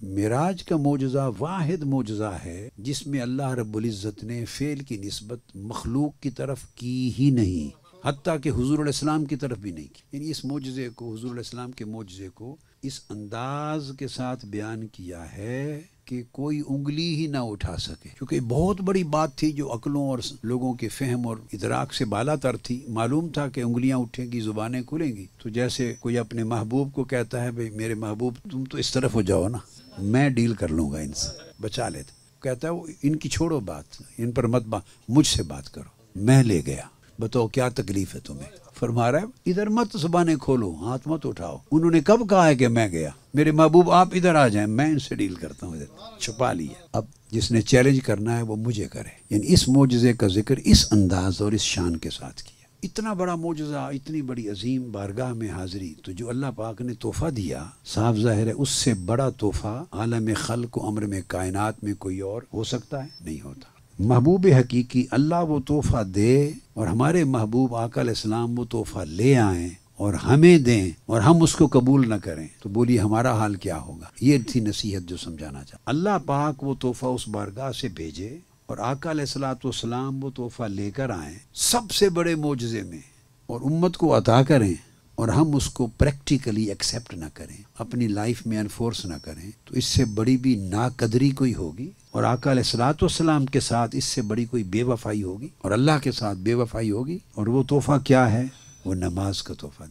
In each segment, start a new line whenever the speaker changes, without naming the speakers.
معراج کا معجزہ واحد معجزہ ہے جس میں اللہ رب العزت نے فعل کی نسبت مخلوق کی طرف کی ہی نہیں، حتیٰ کہ حضور علیہ السلام کی طرف بھی نہیں کی۔ یعنی اس معجزے کو، حضور علیہ السلام کے معجزے کو اس انداز کے ساتھ بیان کیا ہے کہ کوئی انگلی ہی نہ اٹھا سکے، کیونکہ بہت بڑی بات تھی جو عقلوں اور لوگوں کے فہم اور ادراک سے بالا تر تھی۔ معلوم تھا کہ انگلیاں اٹھیں گی، زبانیں کھلیں گی، تو جیسے کوئی اپنے محبوب کو کہتا ہے بھئی میرے محبوب تم تو اس طرف ہو جاؤ نا، میں ڈیل کر لوں گا ان سے، بچا لیتے۔ کہتا ہے وہ ان کی چھوڑو بات، ان پر مت مجھ سے بات کرو، میں لے گیا، بتاؤ کیا تکلیف ہے تمہیں؟ فرما رہا ہے ادھر مت زبانیں کھولو، ہاتھ مت اٹھاؤ۔ انہوں نے کب کہا ہے کہ میں گیا؟ میرے محبوب آپ ادھر آ جائیں، میں ان سے ڈیل کرتا ہوں۔ ادھر چھپا لیا۔ اب جس نے چیلنج کرنا ہے وہ مجھے کرے۔ یعنی اس معجزے کا ذکر اس انداز اور اس شان کے ساتھ کیا۔ اتنا بڑا معجزہ، اتنی بڑی عظیم بارگاہ میں حاضری، تو جو اللہ پاک نے تحفہ دیا، صاف ظاہر ہے اس سے بڑا تحفہ عالم خلق و امر میں کائنات میں کوئی اور ہو سکتا ہے؟ نہیں ہوتا۔ محبوب حقیقی اللہ وہ تحفہ دے اور ہمارے محبوب آقا علیہ السلام وہ تحفہ لے آئیں اور ہمیں دیں اور ہم اس کو قبول نہ کریں، تو بولیے ہمارا حال کیا ہوگا؟ یہ تھی نصیحت جو سمجھانا چاہتا۔ اللہ پاک وہ تحفہ اس بارگاہ سے بھیجے اور آقا علیہ السلام وہ تحفہ لے کر آئیں سب سے بڑے معجزے میں، اور امت کو عطا کریں، اور ہم اس کو پریکٹیکلی ایکسیپٹ نہ کریں، اپنی لائف میں انفورس نہ کریں، تو اس سے بڑی بھی ناقدری کوئی ہوگی، اور آقا علیہ السلام کے ساتھ اس سے بڑی کوئی بے وفائی ہوگی، اور اللہ کے ساتھ بے وفائی ہوگی۔ اور وہ تحفہ کیا ہے؟ وہ نماز کا تحفہ۔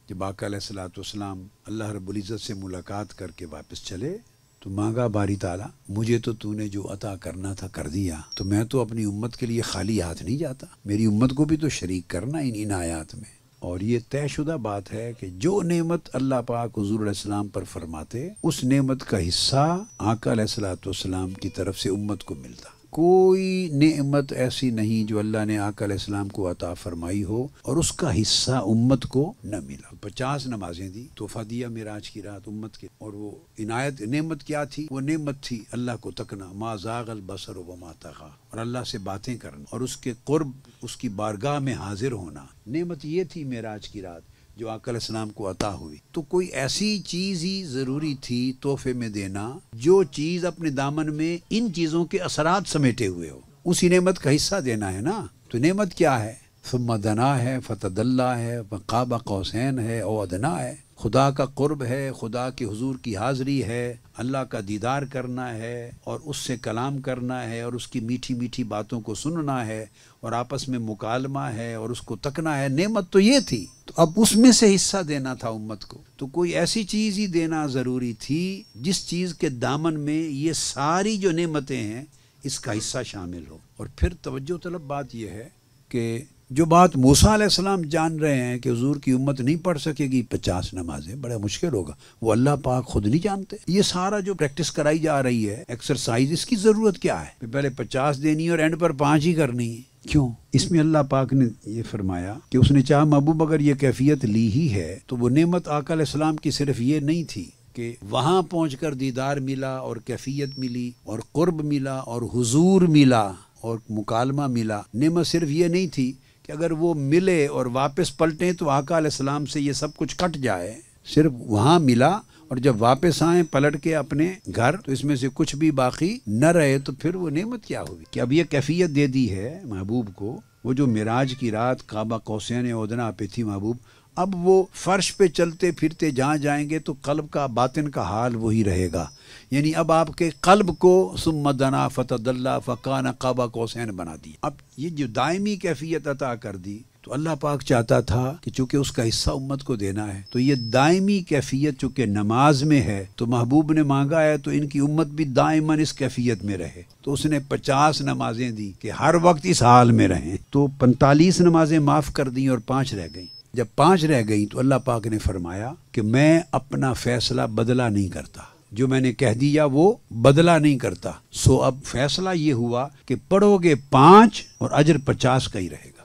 جب آقا علیہ السلام اللہ رب العزت سے ملاقات کر کے واپس چلے تو مانگا باری تعالیٰ مجھے تو نے جو عطا کرنا تھا کر دیا، تو میں تو اپنی امت کے لیے خالی ہاتھ نہیں جاتا، میری امت کو بھی تو شریک کرنا ان عنایات میں۔ اور یہ طے شدہ بات ہے کہ جو نعمت اللہ پاک حضور علیہ السلام پر فرماتے، اس نعمت کا حصہ آقا علیہ السلام کی طرف سے امت کو ملتا۔ کوئی نعمت ایسی نہیں جو اللہ نے آقا علیہ السلام کو عطا فرمائی ہو اور اس کا حصہ امت کو نہ ملا۔ 50 نمازیں دی، تحفہ دیا معراج کی رات امت کے، اور وہ عنایت نعمت کیا تھی؟ وہ نعمت تھی اللہ کو تکنا، ما زاغ البصر وما طغی، اور اللہ سے باتیں کرنا اور اس کے قرب، اس کی بارگاہ میں حاضر ہونا۔ نعمت یہ تھی معراج کی رات جو آقا علیہ السلام کو عطا ہوئی۔ تو کوئی ایسی چیز ہی ضروری تھی تحفے میں دینا جو چیز اپنے دامن میں ان چیزوں کے اثرات سمیٹے ہوئے ہو، اسی نعمت کا حصہ دینا ہے نا۔ تو نعمت کیا ہے؟ ثم دنا ہے، فتدلی ہے، قاب قوسین ہے او ادنا ہے۔ خدا کا قرب ہے، خدا کے حضور کی حاضری ہے، اللہ کا دیدار کرنا ہے اور اس سے کلام کرنا ہے اور اس کی میٹھی میٹھی باتوں کو سننا ہے اور آپس میں مکالمہ ہے اور اس کو تکنا ہے۔ نعمت تو یہ تھی، تو اب اس میں سے حصہ دینا تھا امت کو۔ تو کوئی ایسی چیز ہی دینا ضروری تھی جس چیز کے دامن میں یہ ساری جو نعمتیں ہیں اس کا حصہ شامل ہو۔ اور پھر توجہ طلب بات یہ ہے کہ جو بات موسیٰ علیہ السلام جان رہے ہیں کہ حضور کی امت نہیں پڑھ سکے گی 50 نمازیں، بڑا مشکل ہوگا، وہ اللہ پاک خود نہیں جانتے۔ یہ سارا جو پریکٹس کرائی جا رہی ہے ایکسرسائز، اس کی ضرورت کیا ہے؟ پہلے 50 دینی اور اینڈ پر 5 ہی کرنی ہے، کیوں؟ اس میں اللہ پاک نے یہ فرمایا کہ اس نے چاہا محبوب اگر یہ کیفیت لی ہی ہے تو وہ نعمت آقا علیہ السلام کی صرف یہ نہیں تھی کہ وہاں پہنچ کر دیدار ملا اور کیفیت ملی اور قرب ملا اور حضور ملا اور مکالمہ ملا۔ نعمت صرف یہ نہیں تھی کہ اگر وہ ملے اور واپس پلٹیں تو آقا علیہ السلام سے یہ سب کچھ کٹ جائے، صرف وہاں ملا اور جب واپس آئیں پلٹ کے اپنے گھر تو اس میں سے کچھ بھی باقی نہ رہے، تو پھر وہ نعمت کیا ہوگی؟ کہ اب یہ کیفیت دے دی ہے محبوب کو، وہ جو معراج کی رات قاب قوسین او ادنیٰ پہ تھی محبوب، اب وہ فرش پہ چلتے پھرتے جہاں جائیں گے تو قلب کا، باطن کا حال وہی رہے گا۔ یعنی اب آپ کے قلب کو ثم دنا فتدلی فکان قاب قوسین بنا دی۔ اب یہ جو دائمی کیفیت عطا کر دی، تو اللہ پاک چاہتا تھا کہ چونکہ اس کا حصہ امت کو دینا ہے تو یہ دائمی کیفیت چونکہ نماز میں ہے، تو محبوب نے مانگا ہے تو ان کی امت بھی دائماً اس کیفیت میں رہے، تو اس نے 50 نمازیں دی کہ ہر وقت اس حال میں رہیں۔ تو 45 نمازیں معاف کر دیں اور 5 رہ گئیں۔ جب 5 رہ گئیں تو اللہ پاک نے فرمایا کہ میں اپنا فیصلہ بدلہ نہیں کرتا، جو میں نے کہہ دیا وہ بدلہ نہیں کرتا، سو اب فیصلہ یہ ہوا کہ پڑھو گے 5 اور اجر 50 کا ہی رہے گا۔